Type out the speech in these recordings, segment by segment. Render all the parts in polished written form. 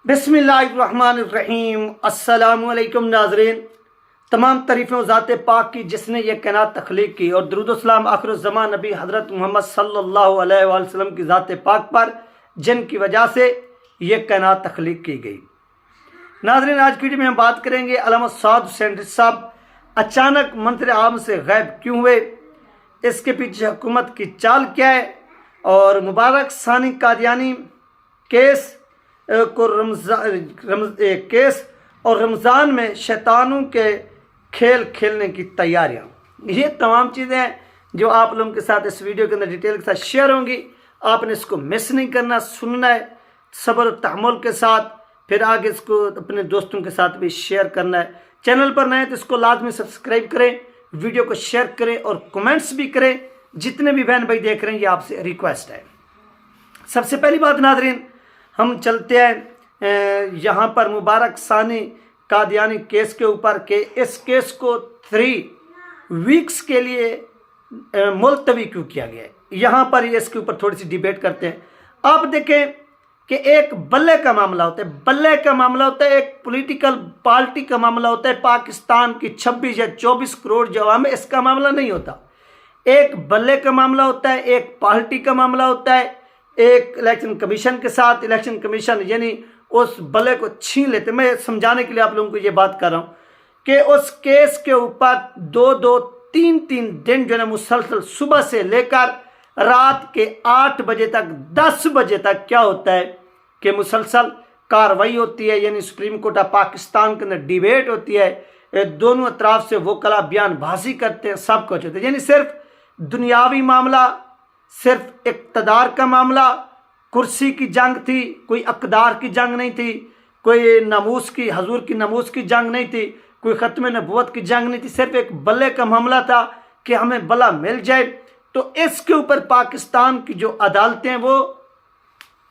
बिस्मिल्लाहिर्रहमानिर्रहीम। अस्सलामुअलैकुम नाज़रीन। तमाम तारीफ़ें ज़ात पाक की जिसने ये कायनात तख्लीक की, और दुरूद सलाम आखिरुज़्ज़मान नबी हज़रत मोहम्मद सल्लल्लाहु अलैहि वसल्लम की ज़ात पाक पर जिनकी वजह से ये कायनात तख्लीक की गई। नाज़रीन, आज की वीडियो में हम बात करेंगे अल्लामा साद हुसैन रिज़वी साहब अचानक मंत्र आम से गायब क्यों हुए, इसके पीछे हुकूमत की चाल क्या है, और मुबारक सानी कादियानी केस को केस और रमज़ान में शैतानों के खेल खेलने की तैयारियां, ये तमाम चीज़ें हैं जो आप लोगों के साथ इस वीडियो के अंदर डिटेल के साथ शेयर होंगी। आपने इसको मिस नहीं करना, सुनना है सब्र और तहम्मुल के साथ, फिर आगे इसको अपने दोस्तों के साथ भी शेयर करना है। चैनल पर नए तो इसको लाजमी सब्सक्राइब करें, वीडियो को शेयर करें और कमेंट्स भी करें। जितने भी बहन भाई देख रहे हैं, ये आपसे रिक्वेस्ट है। सबसे पहली बात नाज़रीन, हम चलते हैं यहाँ पर मुबारक सानी कादियानी केस के ऊपर के इस केस को 3 वीक्स के लिए मुलतवी क्यों किया गया है। यहाँ पर इसके ऊपर थोड़ी सी डिबेट करते हैं। आप देखें कि एक बल्ले का मामला होता है, बल्ले का मामला होता है, एक पॉलिटिकल पार्टी का मामला होता है। पाकिस्तान की 26 या 24 करोड़ जो आवाम है, इसका मामला नहीं होता। एक बल्ले का मामला होता है, एक पार्टी का मामला होता है, एक इलेक्शन कमीशन के साथ। इलेक्शन कमीशन यानी उस बल्ले को छीन लेते। मैं समझाने के लिए आप लोगों को ये बात कर रहा हूँ कि उस केस के ऊपर 2-2, 3-3 दिन जो है मुसलसल सुबह से लेकर रात के 8 बजे तक, 10 बजे तक क्या होता है कि मुसलसल कार्रवाई होती है। यानी सुप्रीम कोर्ट ऑफ पाकिस्तान के अंदर डिबेट होती है, दोनों अतराफ से वो कला बयानबाजी करते हैं, सब कुछ होता है। यानी सिर्फ दुनियावी मामला, सिर्फ इक़्तिदार का मामला, कुर्सी की जंग थी, कोई अक़दार की जंग नहीं थी, कोई नमूस की, हजूर की नमूस की जंग नहीं थी, कोई ख़त्म नबूवत की जंग नहीं थी। सिर्फ एक बल्ले का मामला था कि हमें बला मिल जाए। तो इसके ऊपर पाकिस्तान की जो अदालतें वो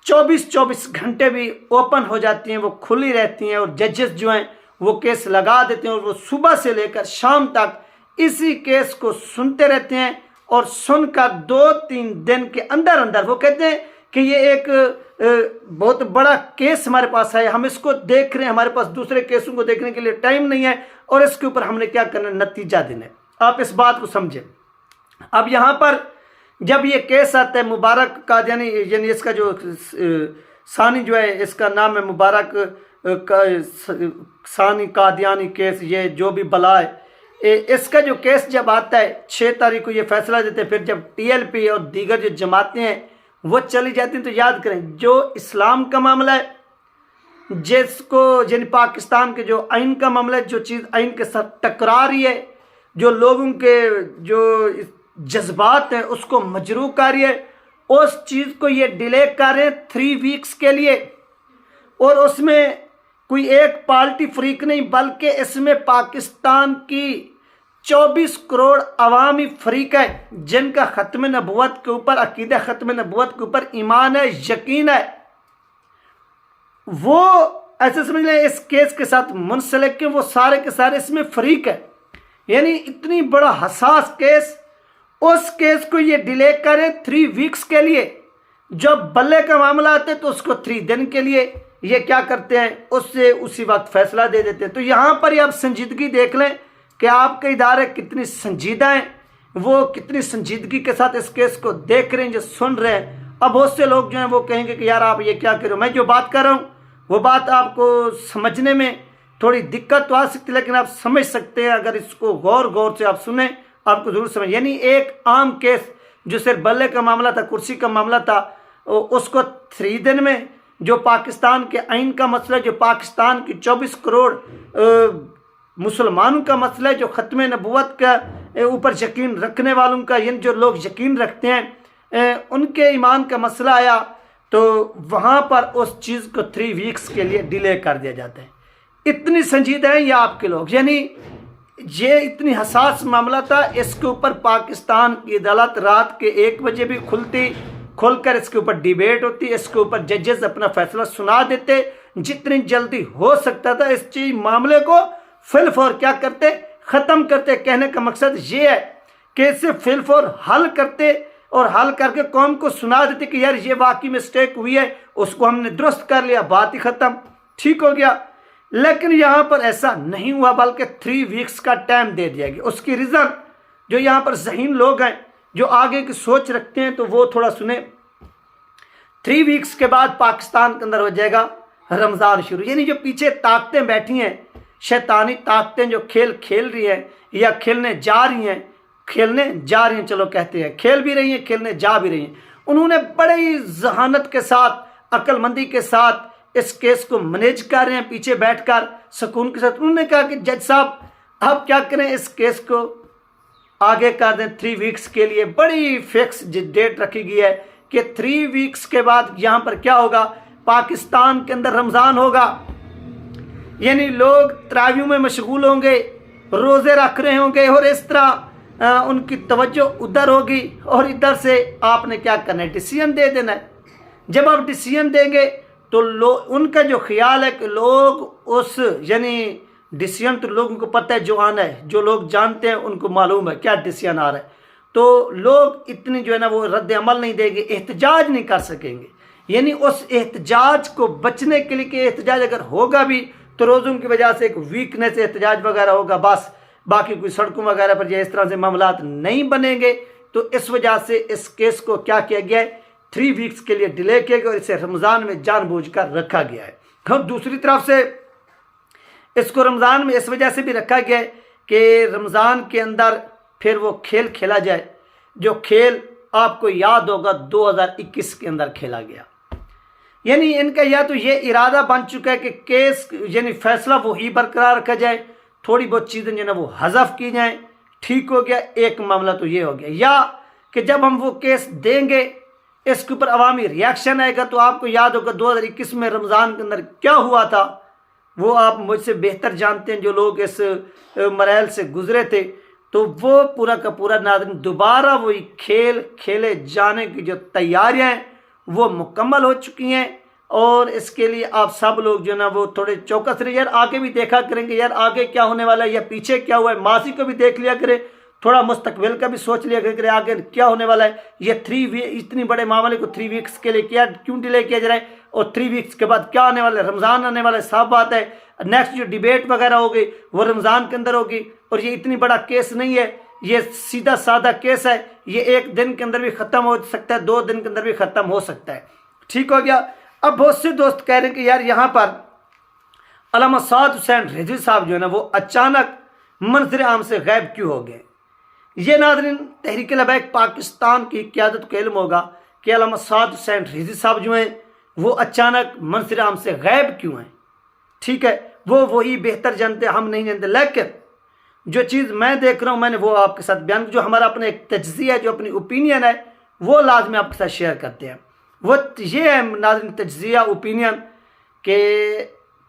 24-24 घंटे भी ओपन हो जाती हैं, वो खुली रहती हैं, और जजेस जो हैं वो केस लगा देते हैं, और वो सुबह से लेकर शाम तक इसी केस को सुनते रहते हैं। और सुनकर 2-3 दिन के अंदर अंदर वो कहते हैं कि ये एक बहुत बड़ा केस हमारे पास है, हम इसको देख रहे हैं, हमारे पास दूसरे केसों को देखने के लिए टाइम नहीं है, और इसके ऊपर हमने क्या करना, नतीजा देना है। आप इस बात को समझें। अब यहाँ पर जब ये केस आता है मुबारक कादियानी, यानी इसका जो सानी जो है, इसका नाम है मुबारक सानी कादियानी केस, ये जो भी बला है, इसका जो केस जब आता है 6 तारीख को ये फैसला देते हैं। फिर जब TLP और दीगर जो जमातें हैं वो चली जाती हैं, तो याद करें जो इस्लाम का मामला है, जिसको यानी पाकिस्तान के जो आइन का मामला है, जो चीज़ आइन के साथ टकरा रही है, जो लोगों के जो जज्बात हैं उसको मजरूह कर रही है, उस चीज़ को ये डिले कर रहे हैं 3 वीक्स के लिए। और उसमें कोई एक पार्टी फ्रीक नहीं, बल्कि इसमें पाकिस्तान की 24 करोड़ अवामी फ्रीक है, जिनका ख़त्म नबूवत के ऊपर अकीदा, ख़त्म नबूवत के ऊपर ईमान है, यकीन है। वो ऐसे समझ लें इस केस के साथ मुंसलिक के वो सारे के सारे इसमें फ्रीक है। यानी इतनी बड़ा हसास केस, उस केस को ये डिले करें 3 वीक्स के लिए। जब बल्ले का मामला आता है तो उसको 3 दिन के लिए ये क्या करते हैं, उससे उसी वक्त फैसला दे देते हैं। तो यहाँ पर ही आप संजीदगी देख लें कि आपके इदारे कितनी संजीदा हैं, वो कितनी संजीदगी के साथ इस केस को देख रहे हैं, जो सुन रहे हैं। अब बहुत से लोग जो हैं वो कहेंगे कि यार आप ये क्या कर रहे हो। मैं जो बात कर रहा हूँ वो बात आपको समझने में थोड़ी दिक्कत तो आ सकती है, लेकिन आप समझ सकते हैं अगर इसको गौर से आप सुने, आपको ज़रूर समझ। यानी एक आम केस जो सिर्फ बल्ले का मामला था, कुर्सी का मामला था, उसको 3 दिन में, जो पाकिस्तान के आइन का मसला है, जो पाकिस्तान की 24 करोड़ मुसलमानों का मसला है, जो ख़त्म नबूवत का ऊपर यकीन रखने वालों का, यानी जो लोग यकीन रखते हैं उनके ईमान का मसला आया, तो वहाँ पर उस चीज़ को 3 वीक्स के लिए डिले कर दिया जाता है। इतनी संजीदा है ये आपके लोग। यानी ये इतनी हसास मामला था, इसके ऊपर पाकिस्तान की अदालत रात के 1 बजे भी खुलकर इसके ऊपर डिबेट होती, इसके ऊपर जजेस अपना फैसला सुना देते। जितनी जल्दी हो सकता था इस चीज मामले को फिलफौर क्या करते, ख़त्म करते। कहने का मकसद ये है कि इसे फिलफौर हल करते, और हल करके कौम को सुना देते कि यार ये वाकई मिस्टेक हुई है, उसको हमने दुरुस्त कर लिया, बात ही ख़त्म। ठीक हो गया। लेकिन यहाँ पर ऐसा नहीं हुआ, बल्कि 3 वीक्स का टाइम दे दिया गया। उसकी रीज़न जो यहाँ पर ज़हीन लोग हैं, जो आगे की सोच रखते हैं, तो वो थोड़ा सुने। 3 वीक्स के बाद पाकिस्तान के अंदर हो जाएगा रमज़ान शुरू। यानी जो पीछे ताकतें बैठी हैं, शैतानी ताकतें जो खेल खेल रही हैं या खेलने जा रही हैं, चलो कहते हैं, खेल भी रही हैं, खेलने जा भी रही हैं, उन्होंने बड़ी जहानत के साथ, अक्लमंदी के साथ इस केस को मैनेज कर रहे हैं, पीछे बैठकर सुकून के साथ। उन्होंने कहा कि जज साहब अब क्या करें, इस केस को आगे कर दें 3 वीक्स के लिए। बड़ी फिक्स डेट रखी गई है कि 3 वीक्स के बाद यहाँ पर क्या होगा, पाकिस्तान के अंदर रमज़ान होगा। यानी लोग तरावियों में मशगूल होंगे, रोज़े रख रहे होंगे, और इस तरह उनकी तवज्जो उधर होगी, और इधर से आपने क्या करना है, डिसीजन दे देना है। जब आप डिसीजन देंगे तो उनका जो ख्याल है कि लोग उस, यानी डिसीजन तो लोगों को पता है जो आना है, जो लोग जानते हैं उनको मालूम है क्या डिसीजन आ रहा है, तो लोग इतनी जो है ना वो रद्द अमल नहीं देंगे, एहतजाज नहीं कर सकेंगे। यानी उस एहतजाज को बचने के लिए कि एहतजाज अगर होगा भी तो रोज़ों की वजह से एक वीकनेस एहतजाज वगैरह होगा, बस बाकी कोई सड़कों वगैरह पर इस तरह से मामलात नहीं बनेंगे। तो इस वजह से इस केस को क्या किया गया है, 3 वीक्स के लिए डिले किया गया और इसे रमज़ान में जानबूझकर रखा गया है। और दूसरी तरफ से इसको रमज़ान में इस वजह से भी रखा गया है कि रमज़ान के अंदर फिर वो खेल खेला जाए, जो खेल आपको याद होगा 2021 के अंदर खेला गया। यानी इनका या तो ये इरादा बन चुका है कि केस यानी फैसला वही बरकरार रखा जाए, थोड़ी बहुत चीज़ें जो है ना वो हज़फ की जाएँ, ठीक हो गया, एक मामला तो ये हो गया। या कि जब हम वो केस देंगे इसके ऊपर अवामी रिएक्शन आएगा। तो आपको याद होगा 2021 में रमज़ान के अंदर क्या हुआ था, वो आप मुझसे बेहतर जानते हैं जो लोग इस मरहल से गुजरे थे। तो वो पूरा का पूरा नाज़रीन दोबारा वही खेल खेले जाने की जो तैयारियां हैं वो मुकम्मल हो चुकी हैं, और इसके लिए आप सब लोग जो ना वो थोड़े चौकस रहे। यार आगे भी देखा करेंगे, यार आगे क्या होने वाला है या पीछे क्या हुआ है, माजी को भी देख लिया करे, थोड़ा मुस्तकबिल का भी सोच लिया करे आगे क्या होने वाला है। ये 3 वीक इतनी बड़े मामले को 3 वीक्स के लिए क्यों डिले किया जा रहा है, और 3 वीक्स के बाद क्या आने वाला है, रमज़ान आने वाला है, साफ बात है। नेक्स्ट जो डिबेट वगैरह होगी वो रमज़ान के अंदर होगी, और ये इतनी बड़ा केस नहीं है, ये सीधा सादा केस है, ये 1 दिन के अंदर भी ख़त्म हो सकता है, 2 दिन के अंदर भी ख़त्म हो सकता है, ठीक हो गया। अब बहुत से दोस्त कह रहे हैं कि यार यहाँ पर अल्लामा साद हुसैन रिजवी साहब जो है ना वो अचानक मंजर आम से गायब क्यों हो गए। ये नाज़रीन तहरीक लबैक पाकिस्तान की क़यादत को इल्म होगा कि अल्लामा साद हुसैन रिजवी साहब जो हैं वो अचानक मंजर आम से गायब क्यों हैं, ठीक है, वो वही बेहतर जानते, हम नहीं जानते। लेकिन जो चीज़ मैं देख रहा हूँ मैंने वो आपके साथ बयान, जो हमारा अपना एक तज्ज़िया है, जो अपनी ओपिनियन है वो लाजमी आपके साथ शेयर करते हैं। वो ये है नाज़रीन तज्ज़िया ओपिनियन कि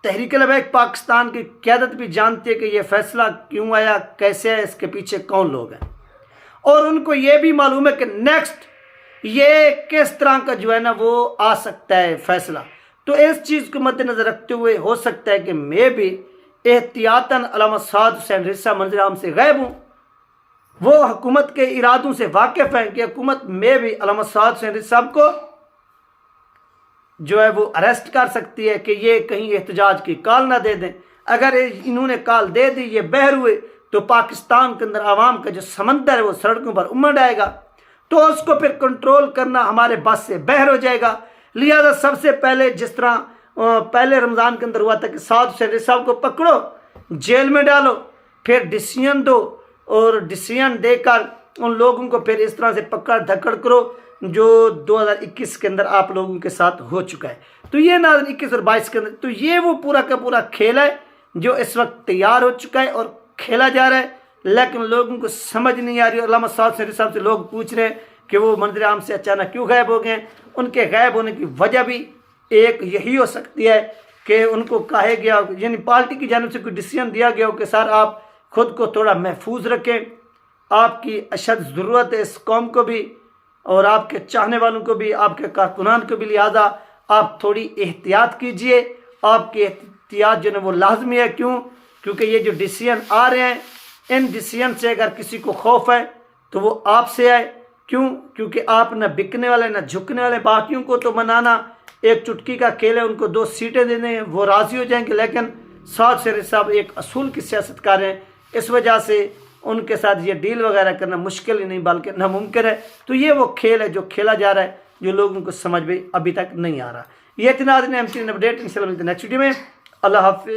तहरीक लबैक पाकिस्तान की क़यादत भी जानती है कि ये फ़ैसला क्यों आया, कैसे है, इसके पीछे कौन लोग हैं, और उनको ये भी मालूम है कि नेक्स्ट ये किस तरह का जो है ना वो आ सकता है फ़ैसला। तो इस चीज़ को मद्देनज़र रखते हुए हो सकता है कि मैं भी एहतियातन अल्लामा साद हुसैन रिजवी साहब मंजर आम से गायब हूँ। वो हुकूमत के इरादों से वाकिफ़ है कि हुकूमत में भी अल्लामा साद हुसैन रिजवी साहब को जो है वो अरेस्ट कर सकती है कि ये कहीं एहतजाज की कॉल ना दे दें। अगर इन्होंने कॉल दे दी, ये बहर हुए, तो पाकिस्तान के अंदर आवाम का जो समंदर है वो सड़कों पर उमड़ आएगा, तो उसको फिर कंट्रोल करना हमारे बस से बाहर हो जाएगा। लिहाजा सबसे पहले जिस तरह पहले रमज़ान के अंदर हुआ था कि साद हुसैन रिजवी साहब को पकड़ो, जेल में डालो, फिर डिसीजन दो, और डिसीजन देकर उन लोगों को फिर इस तरह से पकड़ धकड़ करो जो 2021 के अंदर आप लोगों के साथ हो चुका है। तो ये नाज़रीन 21 और 22 के अंदर तो ये वो पूरा का पूरा खेल है जो इस वक्त तैयार हो चुका है और खेला जा रहा है, लेकिन लोगों को समझ नहीं आ रही। अल्लामा साद हुसैन रिजवी साहब से लोग पूछ रहे हैं कि वो मंजर आम से अचानक क्यों गायब हो गए। उनके गायब होने की वजह भी एक यही हो सकती है कि उनको कहा गया, यानी पार्टी की जानिब से कोई डिसीजन दिया गया हो कि सर आप खुद को थोड़ा महफूज रखें, आपकी अशद ज़रूरत है इस कौम को भी और आपके चाहने वालों को भी, आपके कारकुनान को भी, लिहाजा आप थोड़ी एहतियात कीजिए। आपकी एहतियात जो है वो लाजमी है। क्यों? क्योंकि ये जो डिसीजन आ रहे हैं, इन डिसीजन से अगर किसी को खौफ है तो वो आपसे आए। क्यों? क्योंकि आप न बिकने वाले न झुकने वाले, बाकियों को तो मनाना एक चुटकी का खेल है, उनको 2 सीटें देने हैं वो राज़ी हो जाएंगे, लेकिन साद शरीफ साहब एक असूल की सियासतकार हैं, इस वजह से उनके साथ ये डील वगैरह करना मुश्किल ही नहीं बल्कि नामुमकिन है। तो ये वो खेल है जो खेला जा रहा है, जो लोगों को समझ में अभी तक नहीं आ रहा। ये इतना अपडेट इंशाल्लाह मिलते हैं नेक्स्ट वीडियो में। अल्लाह हाफिज़।